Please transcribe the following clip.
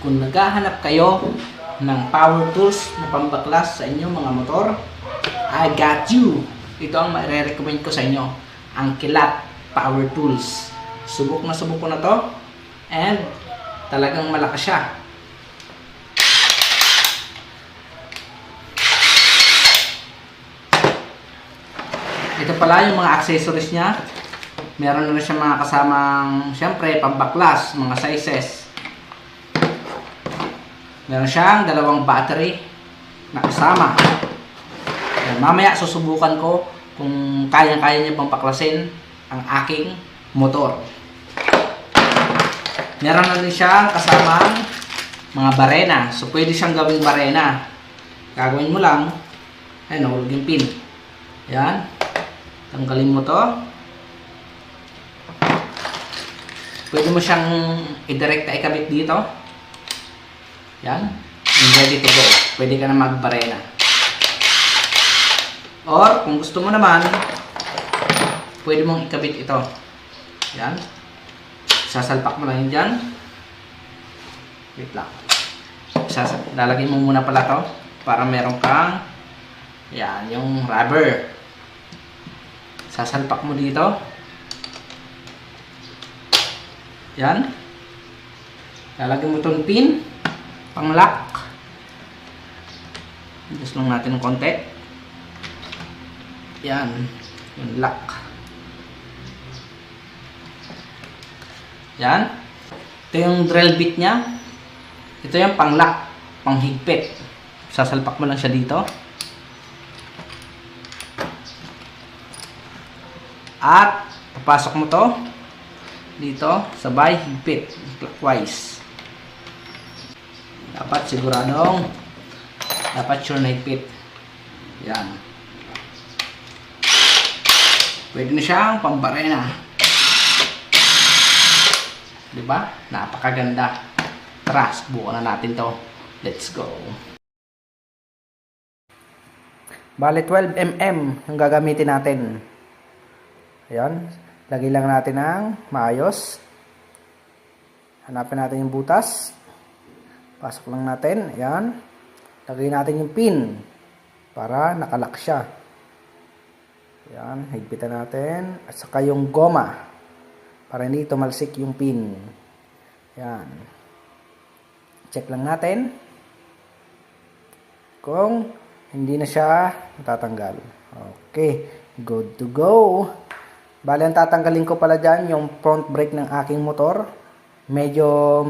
Kung naghahanap kayo ng power tools na pambaklas sa inyong mga motor, I got you! Ito ang mai-recommend ko sa inyo, ang Kilat Power Tools. Subok ko na to, and talagang malakas siya. Ito pala yung mga accessories niya. Meron na rin siya mga kasamang, syempre, pambaklas, mga sizes. Meron siyang dalawang battery na kasama. Yan, mamaya susubukan ko kung kaya-kaya niya pang paklasin ang aking motor. Meron na rin siyang kasamang mga barena. So, pwede siyang gawing barena. Gagawin mo lang, ayun, nahulog yung pin. Yan. Tanggalin mo to. Pwede mo siyang i-direct na ikabit dito. Yan. And ready to go. Pwede ka na magbarena. Or, kung gusto mo naman, pwede mong ikabit ito. Yan. Sasalpak mo lang yun dyan. Wait lang. Lalagay mo muna pala to para meron kang yan, yung rubber. Sasalpak mo dito. Yan. Lalagyan mo itong pin pang lock. Just lang natin ng konti. Yan. Yung lock. Yan. Ito yung drill bit niya. Ito yung pang lock. Pang higpit. Sasalpak mo lang siya dito. At papasok mo to dito, sabay higpit clockwise. Dapat siguradong dapat sure na higpit. Yan. Pwede na siyang pambarena. Diba? Napakaganda. Tara, subukan na natin to. Let's go. Bale 12mm ang gagamitin natin. Ayan, lagay lang natin ng maayos. Hanapin natin yung butas. Pasok lang natin. Ayan. Lagay natin yung pin para nakalock siya. Ayan, higpitan natin. At saka yung goma para hindi tumalsik yung pin. Ayan. Check lang natin kung hindi na siya natatanggal. Okay, good to go. Bale, ang tatanggalin ko pala dyan yung front brake ng aking motor. Medyo